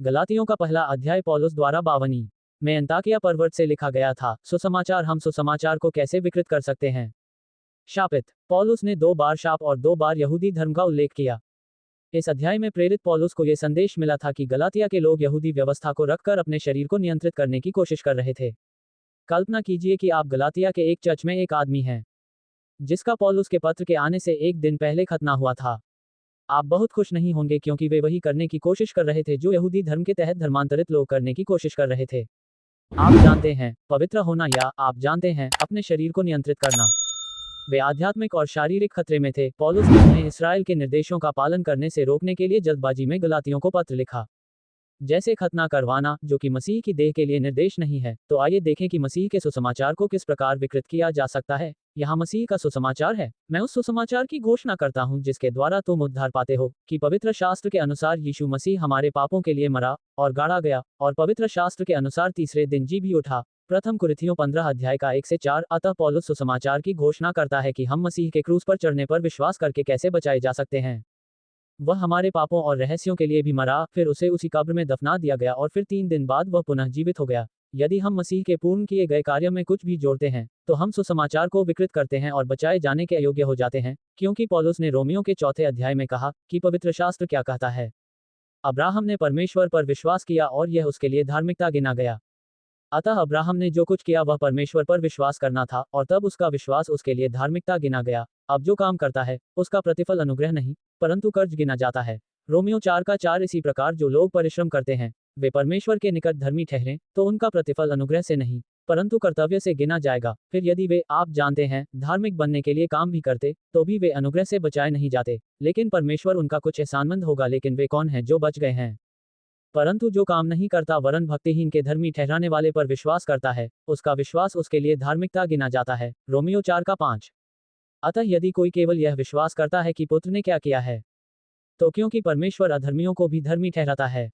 गलातियों का पहला अध्याय पौलुस द्वारा बावनी में अंताकिया पर्वत से लिखा गया था। सुसमाचार। हम सुसमाचार को कैसे विकृत कर सकते हैं? शापित। पौलुस ने 2 बार शाप और 2 बार यहूदी धर्म का उल्लेख किया। इस अध्याय में प्रेरित पौलुस को यह संदेश मिला था कि गलातिया के लोग यहूदी व्यवस्था को रखकर अपने शरीर को नियंत्रित करने की कोशिश कर रहे थे। कल्पना कीजिए कि आप गलातिया के एक चर्च में एक आदमी हैं जिसका पौलुस के पत्र के आने से एक दिन पहले खतना हुआ था। आप बहुत खुश नहीं होंगे क्योंकि वे वही करने की कोशिश कर रहे थे जो यहूदी धर्म के तहत धर्मांतरित लोग करने की कोशिश कर रहे थे। आप जानते हैं, पवित्र होना, या आप जानते हैं, अपने शरीर को नियंत्रित करना। वे आध्यात्मिक और शारीरिक खतरे में थे। पौलुस ने उन्हें इस्राएल के निर्देशों का पालन करने से रोकने के लिए जल्दबाजी में गलातियों को पत्र लिखा, जैसे खतना करवाना, जो कि मसीह की देह के लिए निर्देश नहीं है। तो आइए देखें कि मसीह के सुसमाचार को किस प्रकार विकृत किया जा सकता है। यहाँ मसीह का सुसमाचार है। मैं उस सुसमाचार की घोषणा करता हूँ जिसके द्वारा तुम उद्धार पाते हो, कि पवित्र शास्त्र के अनुसार यीशु मसीह हमारे पापों के लिए मरा और गाड़ा गया, और पवित्र शास्त्र के अनुसार तीसरे दिन जी भी उठा। प्रथम कुरिन्थियों 15 अध्याय का 1 से 4। अतः पौलुस सुसमाचार की घोषणा करता है कि हम मसीह के क्रूस पर चढ़ने पर विश्वास करके कैसे बचाए जा सकते हैं। वह हमारे पापों और रहस्यों के लिए भी मरा, फिर उसे उसी कब्र में दफना दिया गया और फिर 3 दिन बाद वह पुनः जीवित हो गया। यदि हम मसीह के पूर्ण किए गए कार्य में कुछ भी जोड़ते हैं तो हम सुसमाचार को विकृत करते हैं और बचाए जाने के अयोग्य हो जाते हैं, क्योंकि पौलुस ने रोमियो के 4 अध्याय में कहा कि पवित्र शास्त्र क्या कहता है। अब्राहम ने परमेश्वर पर विश्वास किया और यह उसके लिए धार्मिकता गिना गया। अतः अब्राहम ने जो कुछ किया वह परमेश्वर पर विश्वास करना था, और तब उसका विश्वास उसके लिए धार्मिकता गिना गया। अब जो काम करता है उसका प्रतिफल अनुग्रह नहीं परंतु कर्ज गिना जाता है। रोमियो 4:4। इसी प्रकार जो लोग परिश्रम करते हैं वे परमेश्वर के निकट धर्मी ठहरें तो उनका प्रतिफल अनुग्रह से नहीं परंतु कर्तव्य से गिना जाएगा। फिर यदि वे, आप जानते हैं, धार्मिक बनने के लिए काम भी करते तो भी वे अनुग्रह से बचाए नहीं जाते, लेकिन परमेश्वर उनका कुछ एहसानमंद होगा। लेकिन वे कौन हैं जो बच गए हैं? परंतु जो काम नहीं करता वरन भक्तिहीन के धर्मी ठहराने वाले पर विश्वास करता है, उसका विश्वास उसके लिए धार्मिकता गिना जाता है। रोमियो 4:5। अतः यदि कोई केवल यह विश्वास करता है कि पुत्र ने क्या किया है, तो क्योंकि परमेश्वर अधर्मियों को भी धर्मी ठहराता है,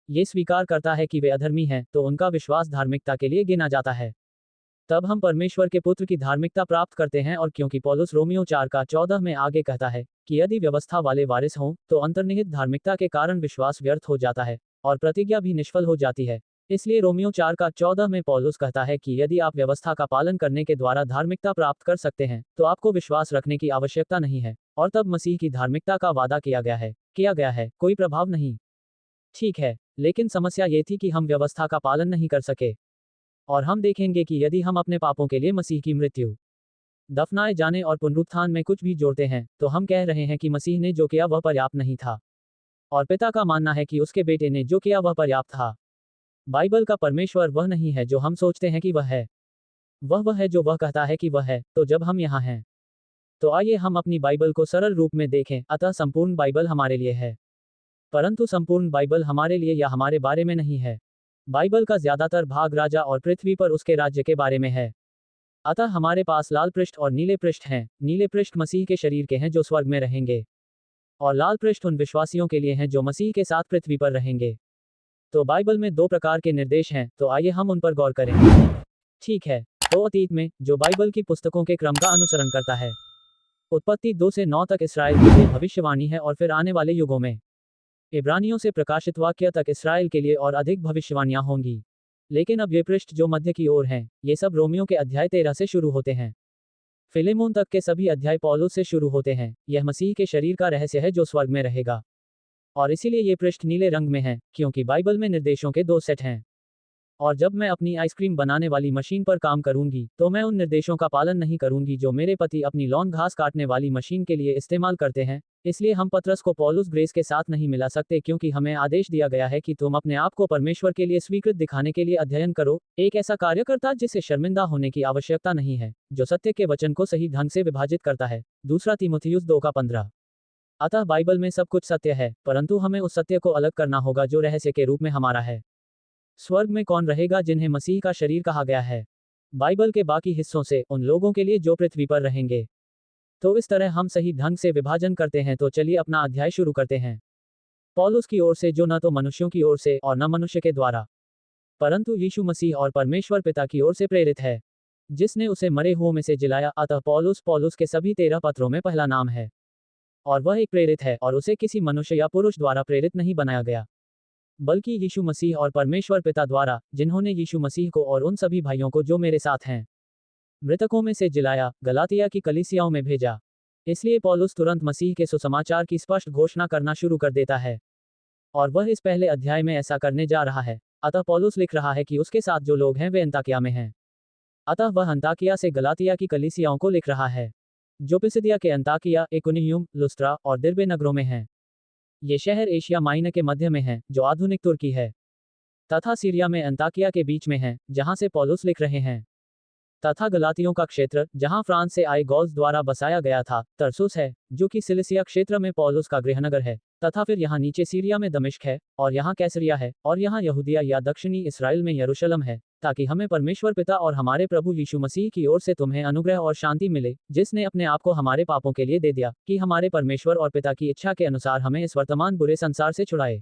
ये स्वीकार करता है कि वे अधर्मी हैं, तो उनका विश्वास धार्मिकता के लिए गिना जाता है। तब हम परमेश्वर के पुत्र की धार्मिकता प्राप्त करते हैं। और क्योंकि पौलुस रोमियो 4:14 में आगे कहता है कि यदि व्यवस्था वाले वारिस हों तो अंतर्निहित धार्मिकता के कारण विश्वास व्यर्थ हो जाता है और प्रतिज्ञा भी निष्फल हो जाती है। इसलिए रोमियो 4:14 में पौलुस कहता है कि यदि आप व्यवस्था का पालन करने के द्वारा धार्मिकता प्राप्त कर सकते हैं तो आपको विश्वास रखने की आवश्यकता नहीं है। और तब मसीह की धार्मिकता का वादा किया गया है, कोई प्रभाव नहीं। ठीक है, लेकिन समस्या ये थी कि हम व्यवस्था का पालन नहीं कर सके। और हम देखेंगे कि यदि हम अपने पापों के लिए मसीह की मृत्यु, दफनाए जाने और पुनरुत्थान में कुछ भी जोड़ते हैं तो हम कह रहे हैं कि मसीह ने जो किया वह पर्याप्त नहीं था, और पिता का मानना है कि उसके बेटे ने जो किया वह पर्याप्त था। बाइबल का परमेश्वर वह नहीं है जो हम सोचते हैं कि वह है, वह है जो वह कहता है कि वह है। तो जब हम यहाँ हैं तो आइए हम अपनी बाइबल को सरल रूप में देखें। अतः संपूर्ण बाइबल हमारे लिए है, परंतु संपूर्ण बाइबल हमारे लिए या हमारे बारे में नहीं है। बाइबल का ज्यादातर भाग राजा और पृथ्वी पर उसके राज्य के बारे में है। अतः हमारे पास लाल पृष्ठ और नीले पृष्ठ हैं। नीले पृष्ठ मसीह के शरीर के हैं जो स्वर्ग में रहेंगे, और लाल पृष्ठ उन विश्वासियों के लिए हैं जो मसीह के साथ पृथ्वी पर रहेंगे। तो बाइबल में 2 प्रकार के निर्देश हैं, तो आइए हम उन पर गौर करें। ठीक है, तो अतीत में, जो बाइबल की पुस्तकों के क्रम का अनुसरण करता है, उत्पत्ति 2 से 9 तक इसराइल के लिए भविष्यवाणी है, और फिर आने वाले युगों में इब्रानियों से प्रकाशित वाक्य तक इसराइल के लिए और अधिक भविष्यवाणियां होंगी। लेकिन अब ये पृष्ठ जो मध्य की ओर हैं, ये सब रोमियो के अध्याय 13 से शुरू होते हैं। फिलेमोन तक के सभी अध्याय पौलुस से शुरू होते हैं। यह मसीह के शरीर का रहस्य है जो स्वर्ग में रहेगा, और इसीलिए ये पृष्ठ नीले रंग में हैं, क्योंकि बाइबल में निर्देशों के 2 सेट हैं। और जब मैं अपनी आइसक्रीम बनाने वाली मशीन पर काम करूंगी तो मैं उन निर्देशों का पालन नहीं करूंगी जो मेरे पति अपनी लॉन घास काटने वाली मशीन के लिए इस्तेमाल करते हैं। इसलिए हम पतरस को पौलुस ग्रेस के साथ नहीं मिला सकते, क्योंकि हमें आदेश दिया गया है कि तुम अपने आप को परमेश्वर के लिए स्वीकृत दिखाने के लिए अध्ययन करो, एक ऐसा कार्यकर्ता जिसे शर्मिंदा होने की आवश्यकता नहीं है, जो सत्य के वचन को सही ढंग से विभाजित करता है। 2 तीमुथियुस 2:15। अतः बाइबल में सब कुछ सत्य है, परंतु हमें उस सत्य को अलग करना होगा जो रहस्य के रूप में हमारा है। स्वर्ग में कौन रहेगा जिन्हें मसीह का शरीर कहा गया है? बाइबल के बाकी हिस्सों से उन लोगों के लिए जो पृथ्वी पर रहेंगे। तो इस तरह हम सही ढंग से विभाजन करते हैं। तो चलिए अपना अध्याय शुरू करते हैं। पौलुस की ओर से, जो न तो मनुष्यों की ओर से और न मनुष्य के द्वारा, परंतु यीशु मसीह और परमेश्वर पिता की ओर से प्रेरित है, जिसने उसे मरे हुओं में से जिलाया। अतः पौलुस के सभी 13 पत्रों में पहला नाम है, और वह एक प्रेरित है, और उसे किसी मनुष्य या पुरुष द्वारा प्रेरित नहीं बनाया गया। बल्कि यीशु मसीह और परमेश्वर पिता द्वारा, जिन्होंने यीशु मसीह को और उन सभी भाइयों को जो मेरे साथ हैं, मृतकों में से जिलाया, गलातिया की कलीसियाओं में भेजा। इसलिए पौलुस तुरंत मसीह के सुसमाचार की स्पष्ट घोषणा करना शुरू कर देता है। और वह इस पहले अध्याय में ऐसा करने जा रहा है। अतः पौलुस लिख रहा है कि उसके साथ जो लोग हैं वे अंताकिया में हैं। अतः वह अंताकिया से गलातिया की कलीसियाओं को लिख रहा है, जो पिसिदिया के अंताकिया, इकुनियुम, लुस्त्रा और दिर्बे नगरों में हैं। ये शहर एशिया माइनर के मध्य में हैं, जो आधुनिक तुर्की है, तथा सीरिया में अंताकिया के बीच में हैं, जहां से पौलुस लिख रहे हैं। तथा गलातियों का क्षेत्र, जहां फ्रांस से आए गौल्स द्वारा बसाया गया था, तरसुस है, जो कि सिलिसिया क्षेत्र में पौलुस का गृहनगर है। तथा फिर यहाँ नीचे सीरिया में दमिश्क है, और यहाँ कैसरिया है, और यहाँ यहूदिया या दक्षिणी इसराइल में यरूशलेम है, ताकि हमें परमेश्वर पिता और हमारे प्रभु यीशु मसीह की ओर से तुम्हें अनुग्रह और शांति मिले, जिसने अपने आप को हमारे पापों के लिए दे दिया, कि हमारे परमेश्वर और पिता की इच्छा के अनुसार हमें इस वर्तमान बुरे संसार से छुड़ाए,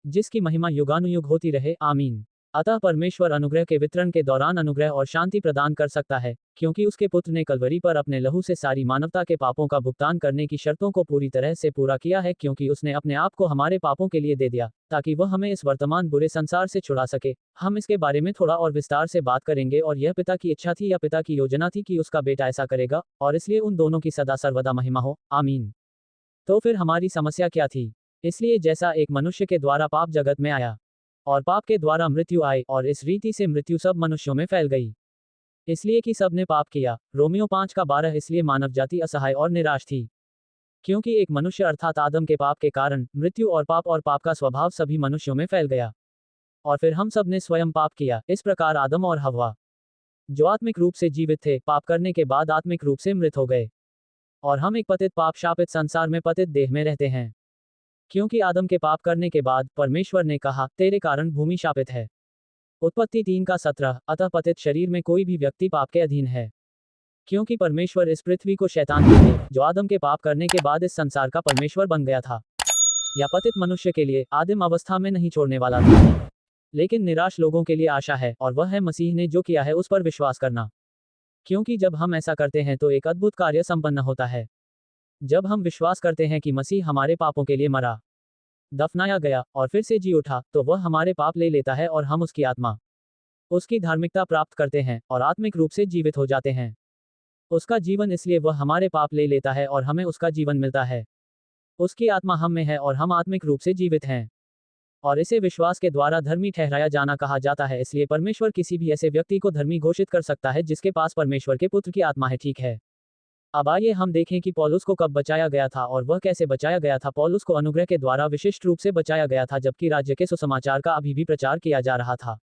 जिसकी महिमा युगानुयुग होती रहे। आमीन। अतः परमेश्वर अनुग्रह के वितरण के दौरान अनुग्रह और शांति प्रदान कर सकता है, क्योंकि उसके पुत्र ने कलवरी पर अपने लहू से सारी मानवता के पापों का भुगतान करने की शर्तों को पूरी तरह से पूरा किया है, क्योंकि उसने अपने आप को हमारे पापों के लिए दे दिया, ताकि वह हमें इस वर्तमान बुरे संसार से छुड़ा सके। हम इसके बारे में थोड़ा और विस्तार से बात करेंगे, और यह पिता की इच्छा थी या पिता की योजना थी कि उसका बेटा ऐसा करेगा, और इसलिए उन दोनों की सदा सर्वदा महिमा हो। आमीन। तो फिर हमारी समस्या क्या थी? इसलिए जैसा एक मनुष्य के द्वारा पाप जगत में आया, और पाप के द्वारा मृत्यु आई, और इस रीति से मृत्यु सब मनुष्यों में फैल गई, इसलिए कि सब ने पाप किया। रोमियो 5:12। इसलिए मानव जाति असहाय और निराश थी, क्योंकि एक मनुष्य अर्थात आदम के पाप के कारण मृत्यु और पाप का स्वभाव सभी मनुष्यों में फैल गया। और फिर हम सब ने स्वयं पाप किया। इस प्रकार आदम और हव्वा, जो आत्मिक रूप से जीवित थे, पाप करने के बाद आत्मिक रूप से मृत हो गए, और हम एक पतित पाप शापित संसार में पतित देह में रहते हैं, क्योंकि आदम के पाप करने के बाद परमेश्वर ने कहा, तेरे कारण भूमि शापित है। उत्पत्ति 3:17। अतः पतित शरीर में कोई भी व्यक्ति पाप के अधीन है, क्योंकि परमेश्वर इस पृथ्वी को शैतान के लिए, जो आदम के पाप करने के बाद इस संसार का परमेश्वर बन गया था, या पतित मनुष्य के लिए आदिम अवस्था में नहीं छोड़ने वाला था, लेकिन निराश लोगों के लिए आशा है, और वह है मसीह ने जो किया है उस पर विश्वास करना। क्योंकि जब हम ऐसा करते हैं तो एक अद्भुत कार्य संपन्न होता है। जब हम विश्वास करते हैं कि मसीह हमारे पापों के लिए मरा, दफनाया गया और फिर से जी उठा, तो वह हमारे पाप ले लेता है, और हम उसकी आत्मा, उसकी धार्मिकता प्राप्त करते हैं, और आत्मिक रूप से जीवित हो जाते हैं। उसका जीवन, इसलिए वह हमारे पाप ले लेता है और हमें उसका जीवन मिलता है। उसकी आत्मा हम में है और हम आत्मिक रूप से जीवित हैं, और इसे विश्वास के द्वारा धर्मी ठहराया जाना कहा जाता है। इसलिए परमेश्वर किसी भी ऐसे व्यक्ति को धर्मी घोषित कर सकता है जिसके पास परमेश्वर के पुत्र की आत्मा है। ठीक है, अब आइए हम देखें कि पौलुस को कब बचाया गया था और वह कैसे बचाया गया था। पौलुस को अनुग्रह के द्वारा विशिष्ट रूप से बचाया गया था, जबकि राज्य के सुसमाचार का अभी भी प्रचार किया जा रहा था।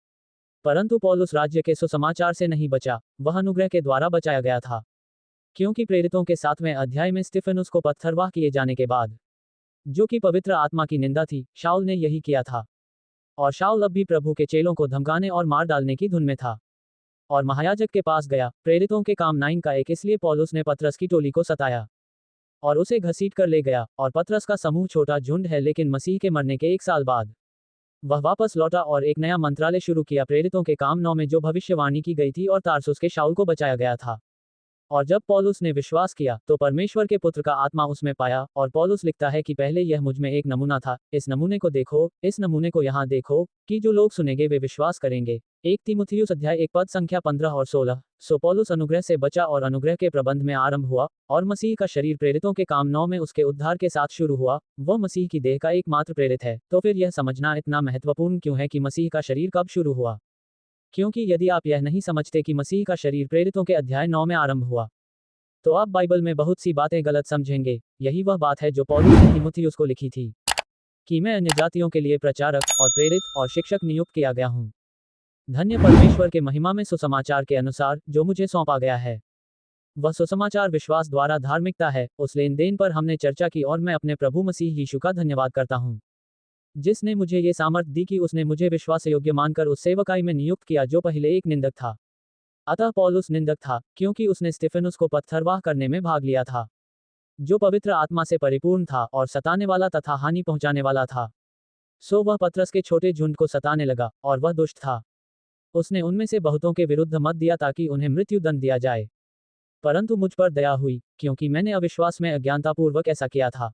परंतु पौलुस राज्य के सुसमाचार से नहीं बचा, वह अनुग्रह के द्वारा बचाया गया था, क्योंकि प्रेरितों के 7वें अध्याय में स्तिफनुस को पत्थरवाह किए जाने के बाद, जो कि पवित्र आत्मा की निंदा थी, शाऊल ने यही किया था। और शाऊल अब भी प्रभु के चेलों को धमकाने और मार डालने की धुन में था, और महायाजक के पास गया। प्रेरितों के काम 9:1। इसलिए पौलुस ने पतरस की टोली को सताया और उसे घसीट कर ले गया, और पतरस का समूह छोटा झुंड है, लेकिन मसीह के मरने के 1 साल बाद वह वापस लौटा और एक नया मंत्रालय शुरू किया। प्रेरितों के काम 9 में जो भविष्यवाणी की गई थी, और तारसुस के शाऊल को बचाया गया था। और जब पौलुस ने विश्वास किया, तो परमेश्वर के पुत्र का आत्मा उसमें पाया। और पौलुस लिखता है कि पहले यह मुझ में एक नमूना था, इस नमूने को देखो, इस नमूने को यहाँ देखो, कि जो लोग सुनेंगे वे विश्वास करेंगे। 1 तीमुथियुस अध्याय 1 पद संख्या 15 और 16। सो पौलुस अनुग्रह से बचा और अनुग्रह के प्रबंध में आरंभ हुआ, और मसीह का शरीर प्रेरितों के काम 9 में उसके उद्धार के साथ शुरू हुआ। वह मसीह की देह का एकमात्र प्रेरित है। तो फिर यह समझना इतना महत्वपूर्ण क्यों है कि मसीह का शरीर कब शुरू हुआ? क्योंकि यदि आप यह नहीं समझते कि मसीह का शरीर प्रेरितों के अध्याय 9 में आरंभ हुआ, तो आप बाइबल में बहुत सी बातें गलत समझेंगे। यही वह बात है जो पौलुस ने तीमुथियुस को लिखी थी, कि मैं अन्य जातियों के लिए प्रचारक और प्रेरित और शिक्षक नियुक्त किया गया हूँ, धन्य परमेश्वर के महिमा में सुसमाचार के अनुसार जो मुझे सौंपा गया है। वह सुसमाचार विश्वास द्वारा धार्मिकता है। उस लेन देन पर हमने चर्चा की, और मैं अपने प्रभु मसीह यीशु का धन्यवाद करता हूँ, जिसने मुझे ये सामर्थ दी कि उसने मुझे विश्वास योग्य मानकर उस सेवकाई में नियुक्त किया जो पहले एक निंदक था। अतः पौलुस निंदक था, क्योंकि उसने स्तिफनुस को पत्थरवाह करने में भाग लिया था, जो पवित्र आत्मा से परिपूर्ण था और सताने वाला तथा हानि पहुंचाने वाला था। सो वह पतरस के छोटे झुंड को सताने लगा, और वह दुष्ट था। उसने उनमें से बहुतों के विरुद्ध मत दिया ताकि उन्हें मृत्यु दंड दिया जाए। परंतु मुझ पर दया हुई, क्योंकि मैंने अविश्वास में अज्ञानतापूर्वक ऐसा किया था।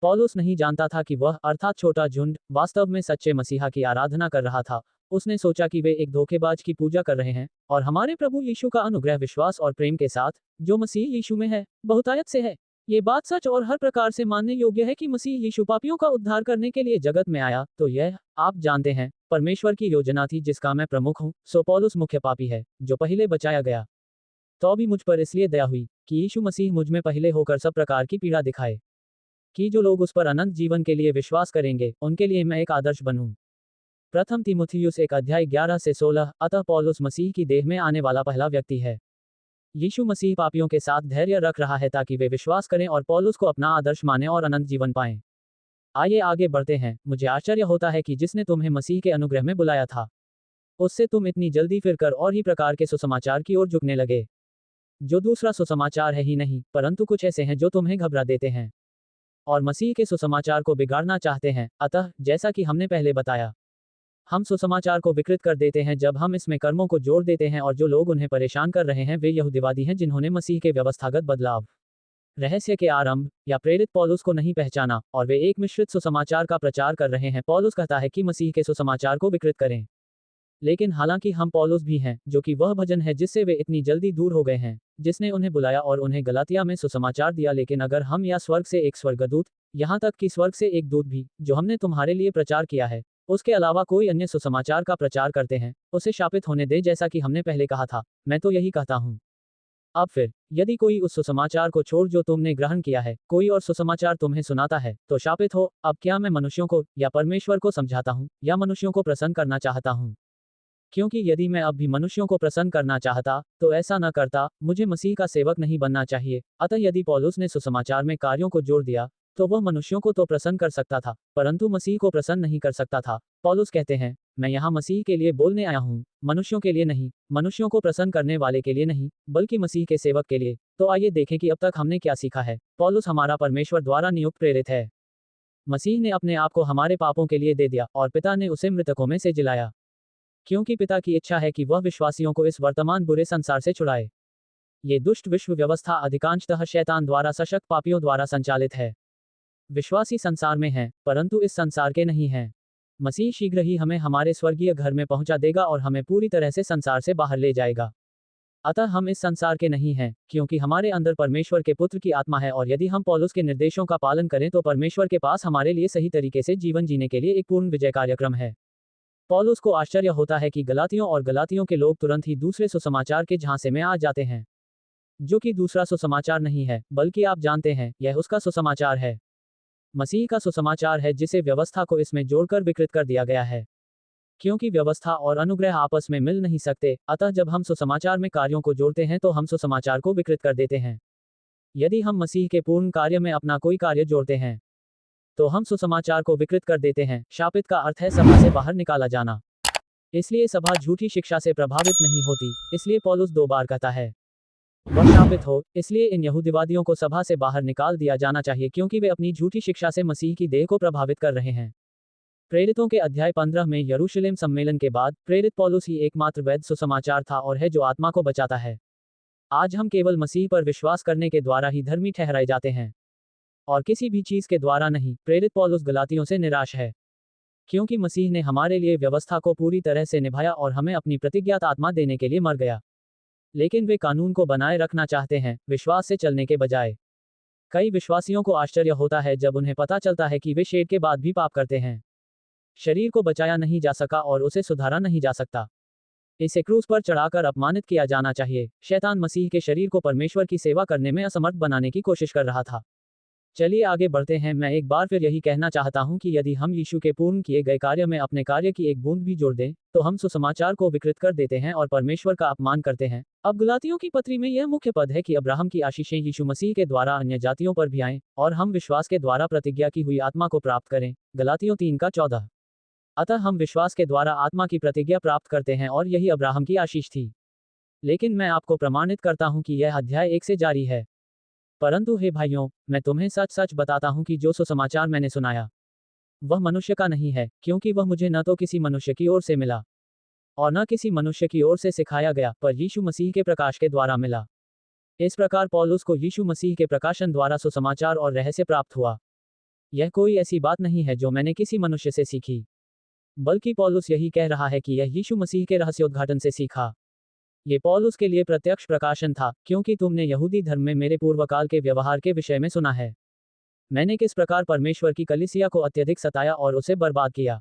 पौलुस नहीं जानता था कि वह अर्थात छोटा झुंड वास्तव में सच्चे मसीहा की आराधना कर रहा था। उसने सोचा कि वे एक धोखेबाज की पूजा कर रहे हैं और हमारे प्रभु यीशु का अनुग्रह विश्वास और प्रेम के साथ जो मसीह यीशु में है बहुतायत से है। ये बात सच और हर प्रकार से मानने योग्य है कि मसीह यीशु पापियों का उद्धार करने के लिए जगत में आया, तो यह आप जानते हैं परमेश्वर की योजना थी जिसका मैं प्रमुख हूँ। सो पौलुस मुख्य पापी है जो पहले बचाया गया, तो भी मुझ पर इसलिए दया हुई कि यीशु मसीह मुझ में पहले होकर सब प्रकार की पीड़ा दिखाए कि जो लोग उस पर अनंत जीवन के लिए विश्वास करेंगे उनके लिए मैं एक आदर्श बनूं। प्रथम तीमुथियुस 1:11-16। अतः पौलुस मसीह की देह में आने वाला पहला व्यक्ति है। यीशु मसीह पापियों के साथ धैर्य रख रहा है ताकि वे विश्वास करें और पौलुस को अपना आदर्श माने और अनंत जीवन पाएं। आइए आगे बढ़ते हैं। मुझे आश्चर्य होता है कि जिसने तुम्हें मसीह के अनुग्रह में बुलाया था उससे तुम इतनी जल्दी फिरकर और ही प्रकार के सुसमाचार की ओर झुकने लगे, जो दूसरा सुसमाचार है ही नहीं, परंतु कुछ ऐसे हैं जो तुम्हें घबरा देते हैं और मसीह के सुसमाचार को बिगाड़ना चाहते हैं। अतः जैसा कि हमने पहले बताया, हम सुसमाचार को विकृत कर देते हैं जब हम इसमें कर्मों को जोड़ देते हैं, और जो लोग उन्हें परेशान कर रहे हैं वे यहूदीवादी हैं जिन्होंने मसीह के व्यवस्थागत बदलाव रहस्य के आरंभ या प्रेरित पौलुस को नहीं पहचाना और वे एक मिश्रित सुसमाचार का प्रचार कर रहे हैं। पौलुस कहता है कि मसीह के सुसमाचार को विकृत करें, लेकिन हालांकि हम पौलुस भी हैं जो कि वह भजन है जिससे वे इतनी जल्दी दूर हो गए हैं, जिसने उन्हें बुलाया और उन्हें गलातिया में सुसमाचार दिया। लेकिन अगर हम या स्वर्ग से एक स्वर्गदूत, यहाँ तक कि स्वर्ग से एक दूत भी जो हमने तुम्हारे लिए प्रचार किया है, उसके अलावा कोई अन्य सुसमाचार का प्रचार करते हैं, उसे शापित होने दे। जैसा कि हमने पहले कहा था, मैं तो यही कहता हूँ। अब फिर यदि कोई उस सुसमाचार को छोड़ जो तुमने ग्रहण किया है कोई और सुसमाचार तुम्हें सुनाता है तो शापित हो। अब क्या मैं मनुष्यों को या परमेश्वर को समझाता हूँ या मनुष्यों को प्रसन्न करना चाहता हूँ? क्योंकि यदि मैं अब भी मनुष्यों को प्रसन्न करना चाहता तो ऐसा न करता। मुझे मसीह का सेवक नहीं बनना चाहिए। अतः यदि पौलुस ने सुसमाचार में कार्यों को जोड़ दिया तो वह मनुष्यों को तो प्रसन्न कर सकता था परंतु मसीह को प्रसन्न नहीं कर सकता था। पौलुस कहते हैं, मैं यहाँ मसीह के लिए बोलने आया हूँ, मनुष्यों के लिए नहीं, मनुष्यों को प्रसन्न करने वाले के लिए नहीं, बल्कि मसीह के सेवक के लिए। तो आइए देखें कि अब तक हमने क्या सीखा है। पौलुस हमारा परमेश्वर द्वारा नियुक्त प्रेरित है। मसीह ने अपने आप को हमारे पापों के लिए दे दिया और पिता ने उसे मृतकों में से जिलाया, क्योंकि पिता की इच्छा है कि वह विश्वासियों को इस वर्तमान बुरे संसार से छुड़ाए। ये दुष्ट विश्व व्यवस्था अधिकांशतः शैतान द्वारा सशक्त पापियों द्वारा संचालित है। विश्वासी संसार में हैं, परंतु इस संसार के नहीं हैं। मसीह शीघ्र ही हमें हमारे स्वर्गीय घर में पहुंचा देगा और हमें पूरी तरह से संसार से बाहर ले जाएगा। अतः हम इस संसार के नहीं हैं, क्योंकि हमारे अंदर परमेश्वर के पुत्र की आत्मा है, और यदि हम पौलुस के निर्देशों का पालन करें तो परमेश्वर के पास हमारे लिए सही तरीके से जीवन जीने के लिए एक पूर्ण विजय कार्यक्रम है। पौलुस को आश्चर्य होता है कि गलातियों के लोग तुरंत ही दूसरे सुसमाचार के झांसे में आ जाते हैं, जो कि दूसरा सुसमाचार नहीं है, बल्कि आप जानते हैं यह उसका सुसमाचार है। मसीह का सुसमाचार है जिसे व्यवस्था को इसमें जोड़कर विकृत कर दिया गया है, क्योंकि व्यवस्था और अनुग्रह आपस में मिल नहीं सकते। अतः जब हम सुसमाचार में कार्यों को जोड़ते हैं तो हम सुसमाचार को विकृत कर देते हैं। यदि हम मसीह के पूर्ण कार्य में अपना कोई कार्य जोड़ते हैं तो हम सुसमाचार को विकृत कर देते हैं। शापित का अर्थ है सभा से बाहर निकाला जाना। इसलिए सभा झूठी शिक्षा से प्रभावित नहीं होती। इसलिए पौलुस 2 बार कहता है वह शापित हो। इसलिए इन यहूदीवादियों को सभा से बाहर निकाल दिया जाना चाहिए, क्योंकि वे अपनी झूठी शिक्षा से मसीह की देह को प्रभावित कर रहे हैं। प्रेरितों के अध्याय 15 में यरूशलेम सम्मेलन के बाद प्रेरित पौलुस ही एकमात्र वैध सुसमाचार था और है जो आत्मा को बचाता है। आज हम केवल मसीह पर विश्वास करने के द्वारा ही धर्मी ठहराए जाते हैं और किसी भी चीज के द्वारा नहीं। प्रेरित पौलुस गलातियों से निराश है, क्योंकि मसीह ने हमारे लिए व्यवस्था को पूरी तरह से निभाया और हमें अपनी प्रतिज्ञात आत्मा देने के लिए मर गया। लेकिन वे कानून को बनाए रखना चाहते हैं, विश्वास से चलने के बजाय। कई विश्वासियों को आश्चर्य होता है जब उन्हें पता चलता है कि वे शेड के बाद भी पाप करते हैं। शरीर को बचाया नहीं जा सका और उसे सुधारा नहीं जा सकता। इसे क्रूस पर चढ़ाकर अपमानित किया जाना चाहिए। शैतान मसीह के शरीर को परमेश्वर की सेवा करने में असमर्थ बनाने की कोशिश कर रहा था। चलिए आगे बढ़ते हैं। मैं एक बार फिर यही कहना चाहता हूं कि यदि हम यीशु के पूर्ण किए गए कार्य में अपने कार्य की एक बूंद भी जोड़ दें तो हम सुसमाचार को विकृत कर देते हैं और परमेश्वर का अपमान करते हैं। अब गलातियों की पत्री में यह मुख्य पद है कि अब्राहम की आशीषें यीशु मसीह के द्वारा अन्य जातियों पर भी आएं और हम विश्वास के द्वारा प्रतिज्ञा की हुई आत्मा को प्राप्त करें। गलातियों 3:14। अतः हम विश्वास के द्वारा आत्मा की प्रतिज्ञा प्राप्त करते हैं और यही अब्राहम की आशीष थी। लेकिन मैं आपको प्रमाणित करता हूं कि यह अध्याय 1 से जारी है। परंतु हे भाइयों, मैं तुम्हें सच सच बताता हूं कि जो सुसमाचार मैंने सुनाया वह मनुष्य का नहीं है, क्योंकि वह मुझे न तो किसी मनुष्य की ओर से मिला और न किसी मनुष्य की ओर से सिखाया गया, पर यीशु मसीह के प्रकाश के द्वारा मिला। इस प्रकार पौलुस को यीशु मसीह के प्रकाशन द्वारा सुसमाचार और रहस्य प्राप्त हुआ। यह कोई ऐसी बात नहीं है जो मैंने किसी मनुष्य से सीखी, बल्कि पौलुस यही कह रहा है कि यह यीशु मसीह के रहस्योद्घाटन से सीखा। ये पौलुस के लिए प्रत्यक्ष प्रकाशन था, क्योंकि तुमने यहूदी धर्म में मेरे पूर्वकाल के व्यवहार के विषय में सुना है। मैंने किस प्रकार परमेश्वर की कलीसिया को अत्यधिक सताया और उसे बर्बाद किया।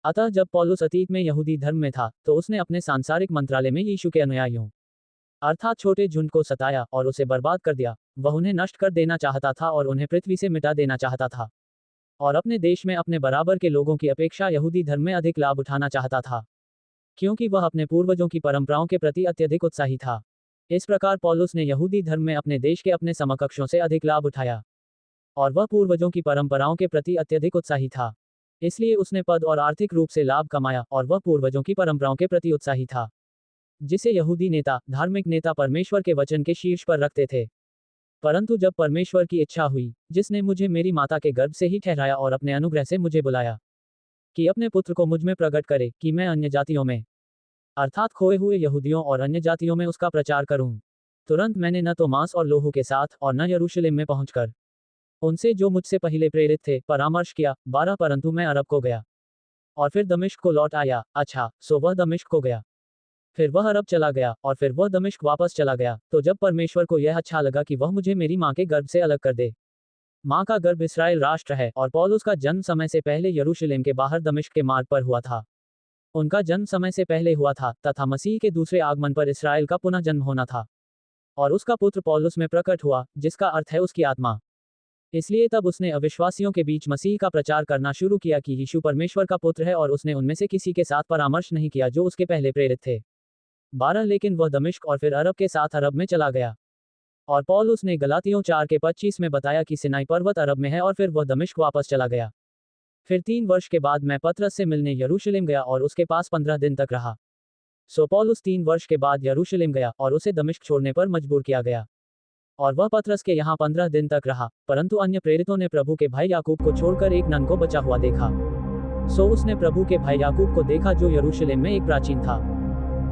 अतः जब पौलुस अतीत में यहूदी धर्म में था, तो उसने अपने सांसारिक मंत्रालय में यीशु के अनुयायियों, अर्थात छोटे झुंड को सताया और उसे बर्बाद कर दिया। वह उन्हें नष्ट कर देना चाहता था और उन्हें पृथ्वी से मिटा देना चाहता था, और अपने देश में अपने बराबर के लोगों की अपेक्षा यहूदी धर्म में अधिक लाभ उठाना चाहता था, क्योंकि वह अपने पूर्वजों की परंपराओं के प्रति अत्यधिक उत्साही था। इस प्रकार पौलुस ने यहूदी धर्म में अपने देश के अपने समकक्षों से अधिक लाभ उठाया, और वह पूर्वजों की परंपराओं के प्रति अत्यधिक उत्साही था। इसलिए उसने पद और आर्थिक रूप से लाभ कमाया, और वह पूर्वजों की परंपराओं के प्रति उत्साही था, जिसे यहूदी नेता, धार्मिक नेता परमेश्वर के वचन के शीर्ष पर रखते थे। परंतु जब परमेश्वर की इच्छा हुई, जिसने मुझे मेरी माता के गर्भ से ही ठहराया और अपने अनुग्रह से मुझे बुलाया कि अपने पुत्र को मुझ में प्रकट करे, कि मैं अन्य जातियों में, अर्थात खोए हुए यहूदियों और अन्य जातियों में उसका प्रचार करूं, तुरंत मैंने न तो मांस और लोहू के साथ और न यरूशलेम में पहुंचकर उनसे जो मुझसे पहले प्रेरित थे परामर्श किया। 12 परंतु मैं अरब को गया और फिर दमिश्क को लौट आया। अच्छा, सो वह दमिश्क को गया, फिर वह अरब चला गया, और फिर वह दमिश्क वापस चला गया। तो जब परमेश्वर को यह अच्छा लगा कि वह मुझे मेरी माँ के गर्भ से अलग कर दे, माँ का गर्भ इस्राएल राष्ट्र है, और पौलुस का जन्म समय से पहले यरूशलेम के बाहर दमिश्क के मार्ग पर हुआ था। उनका जन्म समय से पहले हुआ था, तथा मसीह के दूसरे आगमन पर इस्राएल का पुनः जन्म होना था, और उसका पुत्र पौलुस में प्रकट हुआ, जिसका अर्थ है उसकी आत्मा। इसलिए तब उसने अविश्वासियों के बीच मसीह का प्रचार करना शुरू किया कि यीशु परमेश्वर का पुत्र है, और उसने उनमें से किसी के साथ परामर्श नहीं किया जो उसके पहले प्रेरित थे। 12 लेकिन वह दमिश्क और फिर अरब के साथ अरब में चला गया। और पौलुस ने गलातियों 4:25 में बताया कि सिनाई पर्वत अरब में है, और फिर वह दमिश्क वापस चला गया। फिर 3 वर्ष के बाद मैं पतरस से मिलने यरूशलेम गया और उसके पास 15 दिन तक रहा। सो पौलुस 3 वर्ष के बाद यरूशलेम गया, और उसे दमिश्क छोड़ने पर मजबूर किया गया, और वह पतरस के यहाँ 15 दिन तक रहा। परंतु अन्य प्रेरितों ने प्रभु के भाई याकूब को छोड़कर एक नन को बचा हुआ देखा। सो उसने प्रभु के भाई याकूब को देखा, जो यरूशलेम में एक प्राचीन था।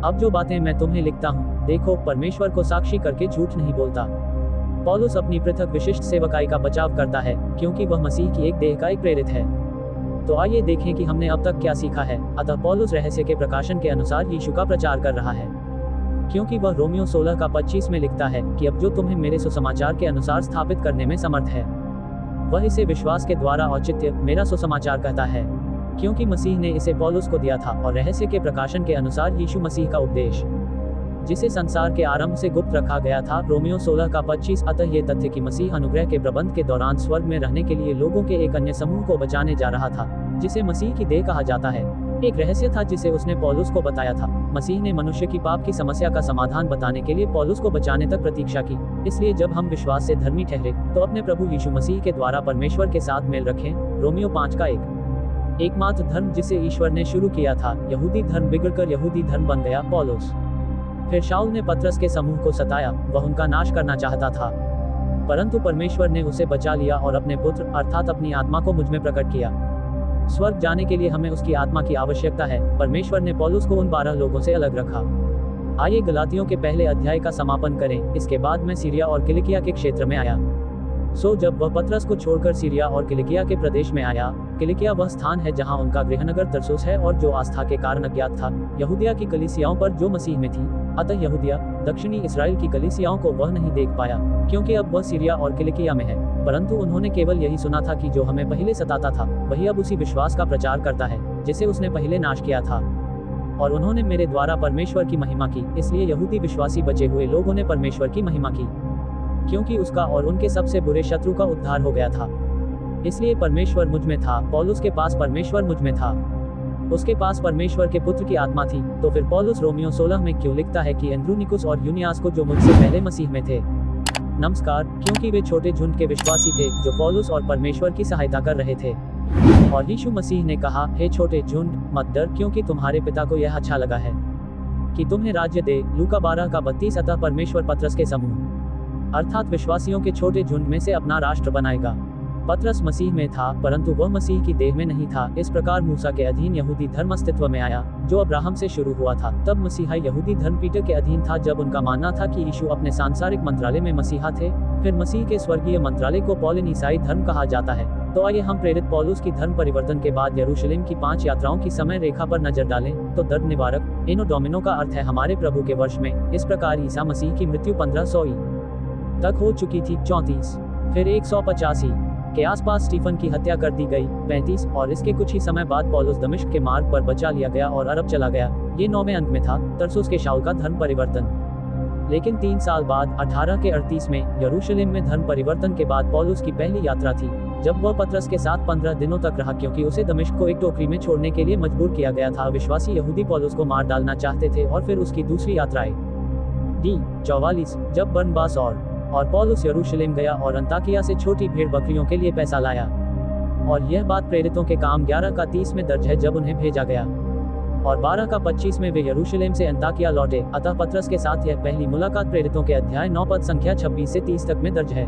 अब जो बातें मैं तुम्हें लिखता हूँ, देखो, परमेश्वर को साक्षी करके झूठ नहीं बोलता। पौलुस अपनी पृथक विशिष्ट सेवकाई का बचाव करता है, क्योंकि वह मसीह की एक देह का एक प्रेरित है। तो आइए देखें कि हमने अब तक क्या सीखा है। अतः पौलुस रहस्य के प्रकाशन के अनुसार यीशु का प्रचार कर रहा है, क्योंकि वह रोमियो 16:25 में लिखता है कि अब जो तुम्हें मेरे सुसमाचार के अनुसार स्थापित करने में समर्थ है, वह इसे विश्वास के द्वारा औचित्य मेरा सुसमाचार कहता है, क्योंकि मसीह ने इसे पौलुस को दिया था, और रहस्य के प्रकाशन के अनुसार यीशु मसीह का उपदेश, जिसे संसार के आरंभ से गुप्त रखा गया था। रोमियो 16:25। अतः ये तथ्य कि मसीह अनुग्रह के प्रबंध के दौरान स्वर्ग में रहने के लिए लोगों के एक अन्य समूह को बचाने जा रहा था, जिसे मसीह की देह कहा जाता है, एक रहस्य था जिसे उसने पौलुस को बताया था। मसीह ने मनुष्य की पाप की समस्या का समाधान बताने के लिए पौलुस को बचाने तक प्रतीक्षा की। इसलिए जब हम विश्वास से धर्मी ठहरे, तो अपने प्रभु यीशु मसीह के द्वारा परमेश्वर के साथ मेल रखें। रोमियो 5:1। एकमात्र धर्म जिसे ईश्वर ने शुरू किया था, यहूदी धर्म, बिगड़कर यहूदी धर्म बन गया। पौलुस। फिर शाऊल ने पतरस के समूह को सताया, वह उनका नाश करना चाहता था, परंतु परमेश्वर ने उसे बचा लिया और अपने पुत्र अर्थात अपनी आत्मा को मुझ में प्रकट किया। स्वर्ग जाने के लिए हमें उसकी आत्मा की आवश्यकता है। परमेश्वर ने पौलुस को उन 12 लोगों से अलग रखा। आइए गलातियों के पहले अध्याय का समापन करें। इसके बाद मैं सीरिया और किलिकिया के क्षेत्र में आया। सो जब वह पतरस को छोड़कर सीरिया और किलिकिया के प्रदेश में आया, किलिकिया वह स्थान है जहां उनका गृहनगर तरसुस है, और जो आस्था के कारण अज्ञात था यहूदिया की कलीसियाओं पर जो मसीह में थी। अतः यहूदिया, दक्षिणी इसराइल की कलीसियाओं को वह नहीं देख पाया, क्योंकि अब वह सीरिया और किलिकिया में है, परंतु उन्होंने केवल यही सुना था कि जो हमें पहले सताता था, वही अब उसी विश्वास का प्रचार करता है जिसे उसने पहले नाश किया था, और उन्होंने मेरे द्वारा परमेश्वर की महिमा की। इसलिए यहूदी विश्वासी बचे हुए लोगों ने परमेश्वर की महिमा की, क्योंकि उसका और उनके सबसे बुरे शत्रु का उद्धार हो गया था। इसलिए परमेश्वर मुझ में था, पौलुस के पास परमेश्वर मुझ में था, उसके पास परमेश्वर के पुत्र की आत्मा थी। तो फिर पौलुस रोमियो 16 में क्यों लिखता है कि एंद्रुनिकुस और यूनियास को, जो मुझसे पहले मसीह में थे, नमस्कार, क्योंकि वे छोटे झुंड के विश्वासी थे जो पौलुस और परमेश्वर की सहायता कर रहे थे। और यीशु मसीह ने कहा, हे छोटे झुंड, मत डर, क्योंकि तुम्हारे पिता को यह अच्छा लगा है कि तुम्हें राज्य दे। लूका 12:32। अतः परमेश्वर पतरस के समूह अर्थात विश्वासियों के छोटे झुंड में से अपना राष्ट्र बनाएगा। पतरस मसीह में था, परंतु वह मसीह की देह में नहीं था। इस प्रकार मूसा के अधीन यहूदी धर्म अस्तित्व में आया, जो अब्राहम से शुरू हुआ था। तब मसीहा यहूदी धर्म पीटर के अधीन था, जब उनका मानना था कि यीशु अपने सांसारिक मंत्रालय में मसीहा थे। फिर मसीह के स्वर्गीय मंत्रालय को पौलिन ईसाई धर्म कहा जाता है। तो तो आइए हम प्रेरित पौलुस की धर्म परिवर्तन के बाद यरूशलेम की 5 यात्राओं की समय रेखा पर नजर डालें। तो दर्द निवारक एनो डोमिनो का अर्थ है हमारे प्रभु के वर्ष में। इस प्रकार ईसा मसीह की मृत्यु 1500 तक हो चुकी थी। 34 फिर 185 के आसपास स्टीफन की हत्या कर दी गई। 35 और इसके कुछ ही समय बाद पौलुस दमिश्क के मार्ग पर बचा लिया गया और अरब चला गया। ये 9वें अंक में था तरसुस के शाऊल का धर्म परिवर्तन। लेकिन 3 साल बाद 18 के 38 में यरूशलेम में धर्म परिवर्तन के बाद पौलुस की पहली यात्रा थी, जब वह पतरस के साथ 15 दिनों तक रहा, क्योंकि उसे दमिश्क को एक टोकरी में छोड़ने के लिए मजबूर किया गया था। विश्वासी यहूदी पौलुस को मार डालना चाहते थे। और फिर उसकी दूसरी यात्राएं। डी 44 जब बरनबास और पौलुस यरूशलेम गया और अंताकिया से छोटी भेड़ बकरियों के लिए पैसा लाया। और यह बात प्रेरितों के काम 11 का 30 में दर्ज है, जब उन्हें भेजा गया। और 12 का 25 में वे यरूशलेम से अंताकिया लौटे। अतः पतरस के साथ यह पहली मुलाकात प्रेरितों के अध्याय 9 पद संख्या 26 से 30 तक में दर्ज है।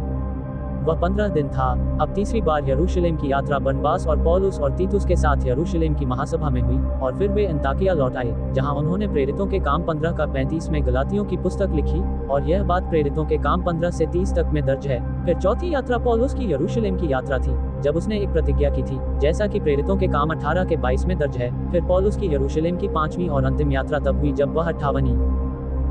वह 15 दिन था। अब तीसरी बार यरूशलेम की यात्रा बरनबास और पौलुस और तीतुस के साथ यरूशलेम की महासभा में हुई, और फिर वे अंताकिया लौट आए, जहां उन्होंने प्रेरितों के काम 15 का 35 में गलातियों की पुस्तक लिखी। और यह बात प्रेरितों के काम 15 से 30 तक में दर्ज है। फिर चौथी यात्रा पौलुस की यरूशलेम की यात्रा थी, जब उसने एक प्रतिज्ञा की थी, जैसा कि प्रेरितों के काम 18 के 22 में दर्ज है। फिर पौलुस की यरूशलेम की 5वीं और अंतिम यात्रा तब हुई जब वह 58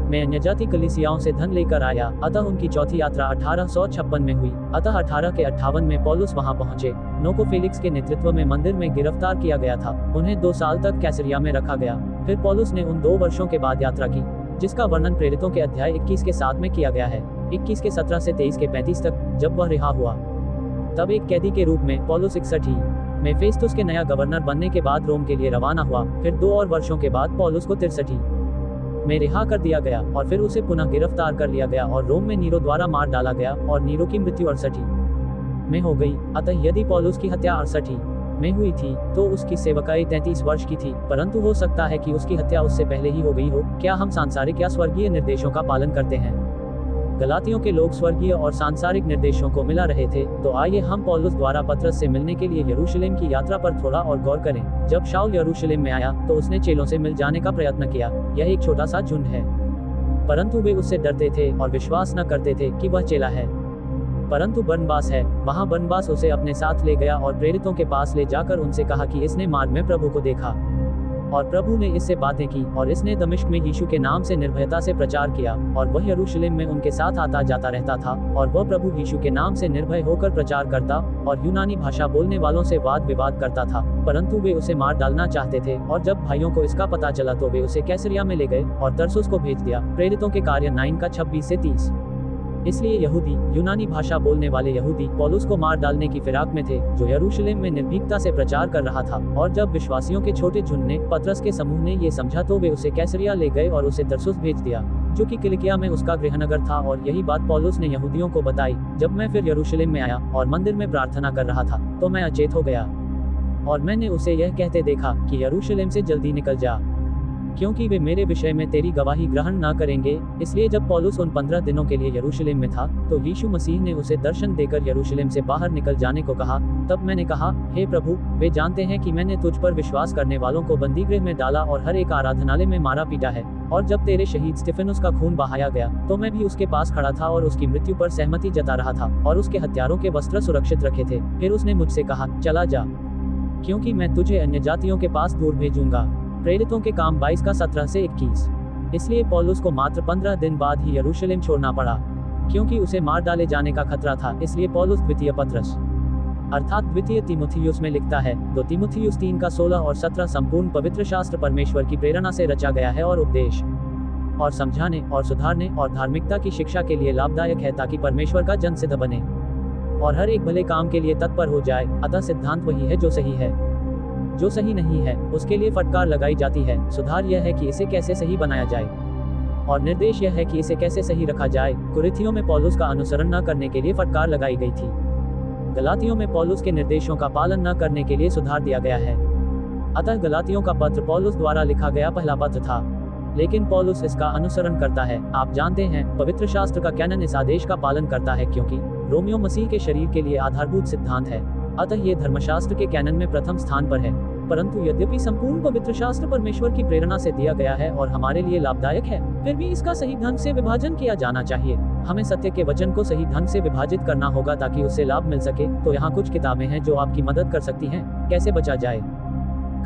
में अन्यजाति कलीसियाओं से धन लेकर आया। अतः उनकी चौथी यात्रा 1856 में हुई। अतः 18 के 58 में पौलुस वहां पहुंचे। नोको फेलिक्स के नेतृत्व में मंदिर में गिरफ्तार किया गया था। उन्हें 2 साल तक कैसरिया में रखा गया। फिर पौलुस ने उन 2 वर्षों के बाद यात्रा की, जिसका वर्णन प्रेरितों के अध्याय 21 के 7 में किया गया है। 21 के 17 से 23 के 35 तक, जब वह रिहा हुआ। तब एक कैदी के रूप में पौलुस 61 में फेस्तुस के नया गवर्नर बनने के बाद रोम के लिए रवाना हुआ। फिर 2 और वर्षों के बाद पौलुस को 63 में रिहा कर दिया गया, और फिर उसे पुनः गिरफ्तार कर लिया गया और रोम में नीरो द्वारा मार डाला गया, और नीरो की मृत्यु 68 में हो गई। अतः यदि पौलुस की हत्या 68 में हुई थी, तो उसकी सेवकाई 33 वर्ष की थी। परंतु हो सकता है कि उसकी हत्या उससे पहले ही हो गई हो। क्या हम सांसारिक या स्वर्गीय निर्देशों का पालन करते हैं? गलातियों के लोग स्वर्गीय और सांसारिक निर्देशों को मिला रहे थे। तो आइए हम पौलुस द्वारा पतरस से मिलने के लिए यरूशलेम की यात्रा पर थोड़ा और गौर करें। जब शाऊल यरूशलेम में आया, तो उसने चेलों से मिल जाने का प्रयत्न किया। यह एक छोटा सा झुंड है, परंतु वे उससे डरते थे और विश्वास न करते थे कि वह चेला है। परंतु बरनबास है। वहां बरनबास उसे अपने साथ ले गया और प्रेरितों के पास ले जाकर उनसे कहा कि इसने मार्ग में प्रभु को देखा, और प्रभु ने इससे बातें की, और इसने दमिश्क में यीशु के नाम से निर्भयता से प्रचार किया। और वह यरूशलेम में उनके साथ आता जाता रहता था, और वह प्रभु यीशु के नाम से निर्भय होकर प्रचार करता और यूनानी भाषा बोलने वालों से वाद विवाद करता था। परंतु वे उसे मार डालना चाहते थे, और जब भाइयों को इसका पता चला तो वे उसे कैसरिया में ले गए और तरसुस को भेज दिया। प्रेरितों के कार्य 9 का 26 से 30। इसलिए यहूदी, यूनानी भाषा बोलने वाले यहूदी पौलुस को मार डालने की फिराक में थे, जो यरूशलेम में निर्भीकता से प्रचार कर रहा था। और जब विश्वासियों के छोटे झुंड ने, पतरस के समूह ने ये समझा, तो वे उसे कैसरिया ले गए और उसे तरसुस भेज दिया, जो कि किलिकिया में उसका गृहनगर था। और यही बात पौलुस ने यहूदियों को बताई। जब मैं फिर यरूशलेम में आया और मंदिर में प्रार्थना कर रहा था, तो मैं अचेत हो गया, और मैंने उसे यह कहते देखा कि यरूशलेम से जल्दी निकल जा, क्योंकि वे मेरे विषय में तेरी गवाही ग्रहण न करेंगे। इसलिए जब पौलुस उन 15 दिनों के लिए यरूशलेम में था, तो यीशु मसीह ने उसे दर्शन देकर यरूशलेम से बाहर निकल जाने को कहा। तब मैंने कहा, हे प्रभु, वे जानते हैं कि मैंने तुझ पर विश्वास करने वालों को बंदीगृह में डाला और हर एक आराधनालय में मारा पीटा है। और जब तेरे शहीद स्तिफनुस का खून बहाया गया, तो मैं भी उसके पास खड़ा था और उसकी मृत्यु पर सहमति जता रहा था, और उसके हत्यारों के वस्त्र सुरक्षित रखे थे। फिर उसने मुझसे कहा, चला जा, क्योंकि मैं तुझे अन्य जातियों के पास दूर भेजूंगा। प्रेरितों के काम 22 का 17 से 21। इसलिए पौलुस को मात्र 15 दिन बाद ही यरूशलेम छोड़ना पड़ा, क्योंकि उसे मार डाले जाने का खतरा था। इसलिए पौलुस द्वितीय पत्रस अर्थात द्वितीय तीमुथियुस में लिखता है। 2 तीमुथियुस 3 का 16 और 17 संपूर्ण पवित्र शास्त्र परमेश्वर की प्रेरणा से रचा गया है और उपदेश और समझाने और सुधारने और धार्मिकता की शिक्षा के लिए लाभदायक है, ताकि परमेश्वर का जन सिद्ध बने और हर एक भले काम के लिए तत्पर हो जाए। अतः सिद्धांत वही है जो सही है, जो सही नहीं है उसके लिए फटकार लगाई जाती है। सुधार यह है कि इसे कैसे सही बनाया जाए, और निर्देश यह है कि इसे कैसे सही रखा जाए। कुरिथियों में पौलुस का अनुसरण न करने के लिए फटकार लगाई गई थी। गलातियों में पौलुस के निर्देशों का पालन न करने के लिए सुधार दिया गया है। अतः गलातियों का पत्र पौलुस द्वारा लिखा गया पहला पत्र था, लेकिन पौलुस इसका अनुसरण करता है। आप जानते हैं, पवित्र शास्त्र का कैनन इस आदेश का पालन करता है, क्योंकि रोमियो मसीह के शरीर के लिए आधारभूत सिद्धांत है। अतः ये धर्मशास्त्र के कैनन में प्रथम स्थान पर है। परंतु यद्यपि संपूर्ण पवित्र शास्त्र परमेश्वर की प्रेरणा से दिया गया है और हमारे लिए लाभदायक है, फिर भी इसका सही ढंग से विभाजन किया जाना चाहिए। हमें सत्य के वचन को सही ढंग से विभाजित करना होगा ताकि उससे लाभ मिल सके। तो यहाँ कुछ किताबें हैं जो आपकी मदद कर सकती हैं। कैसे बचा जाए?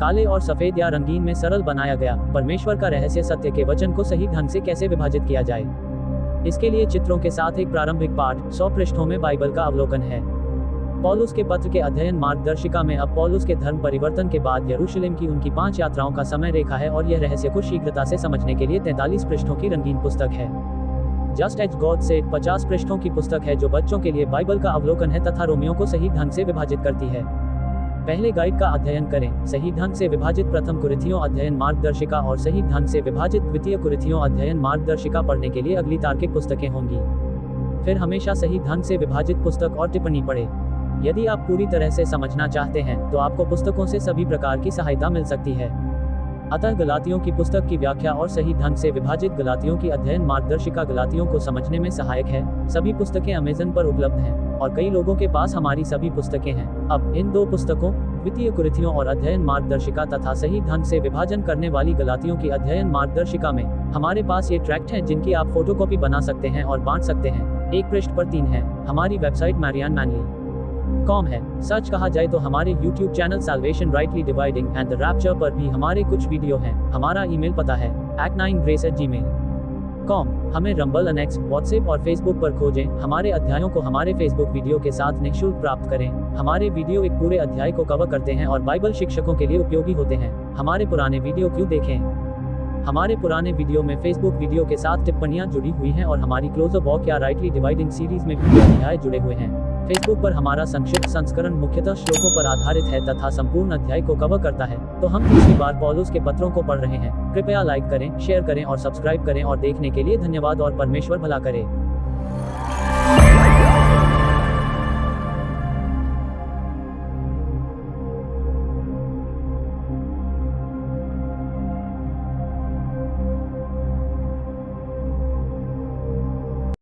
काले और सफेद या रंगीन में सरल बनाया गया परमेश्वर का रहस्य, सत्य के वचन को सही ढंग से कैसे विभाजित किया जाए। इसके लिए चित्रों के साथ एक प्रारंभिक पाठ 100 पृष्ठों में बाइबल का अवलोकन है। पौलुस के पत्र के अध्ययन मार्गदर्शिका में अब पौलुस के धर्म परिवर्तन के बाद यरूशलेम की उनकी 5 यात्राओं का समय रेखा है और यह रहस्य को शीघ्रता से समझने के लिए 43 पृष्ठों की रंगीन पुस्तक है। जस्ट एज गॉड सेड 50 पृष्ठों की पुस्तक है जो बच्चों के लिए बाइबल का अवलोकन है तथा रोमियों को सही ढंग से विभाजित करती है। पहले गाइड का अध्ययन करें, सही ढंग से विभाजित प्रथम कुरिन्थियों अध्ययन मार्गदर्शिका और सही ढंग से विभाजित द्वितीय कुरिन्थियों अध्ययन मार्गदर्शिका पढ़ने के लिए अगली तार्किक पुस्तकें होंगी। फिर हमेशा सही ढंग से विभाजित पुस्तक और टिप्पणी पढ़ें। यदि आप पूरी तरह से समझना चाहते हैं तो आपको पुस्तकों से सभी प्रकार की सहायता मिल सकती है। अतः गलातियों की पुस्तक की व्याख्या और सही ढंग से विभाजित गलातियों की अध्ययन मार्गदर्शिका गलातियों को समझने में सहायक है। सभी पुस्तकें अमेज़न पर उपलब्ध हैं और कई लोगों के पास हमारी सभी पुस्तकें हैं। अब इन 2 पुस्तकों, द्वितीय कुरिन्थियों और अध्ययन मार्गदर्शिका तथा सही ढंग से विभाजन करने वाली गलातियों की अध्ययन मार्गदर्शिका में हमारे पास ये ट्रैक्ट हैं जिनकी आप फोटोकॉपी बना सकते हैं और बांट सकते हैं। एक पृष्ठ पर 3 है। हमारी वेबसाइट marianmanley.com है। सच कहा जाए तो हमारे YouTube channel Salvation Rightly Dividing and the Rapture पर भी हमारे कुछ वीडियो हैं। हमारा ईमेल पता है act9grace@gmail.com। हमें रंबल, अनेक्स, व्हाट्सएप और फेसबुक पर खोजें। हमारे अध्यायों को हमारे फेसबुक वीडियो के साथ निःशुल्क प्राप्त करें। हमारे वीडियो एक पूरे अध्याय को कवर करते हैं और बाइबल शिक्षकों के लिए उपयोगी होते हैं। हमारे पुराने वीडियो क्यों देखें? हमारे पुराने वीडियो में फेसबुक वीडियो के साथ टिप्पणियां जुड़ी हुई हैं और हमारी क्लोजर वॉक या राइटली डिवाइडिंग सीरीज में वीडियो अध्याय जुड़े हुए हैं। फेसबुक पर हमारा संक्षिप्त संस्करण मुख्यतः श्लोकों पर आधारित है तथा संपूर्ण अध्याय को कवर करता है। तो हम तीसरी बार पौलुस के पत्रों को पढ़ रहे हैं। कृपया लाइक करें, शेयर करें और सब्सक्राइब करें और देखने के लिए धन्यवाद और परमेश्वर भला करे।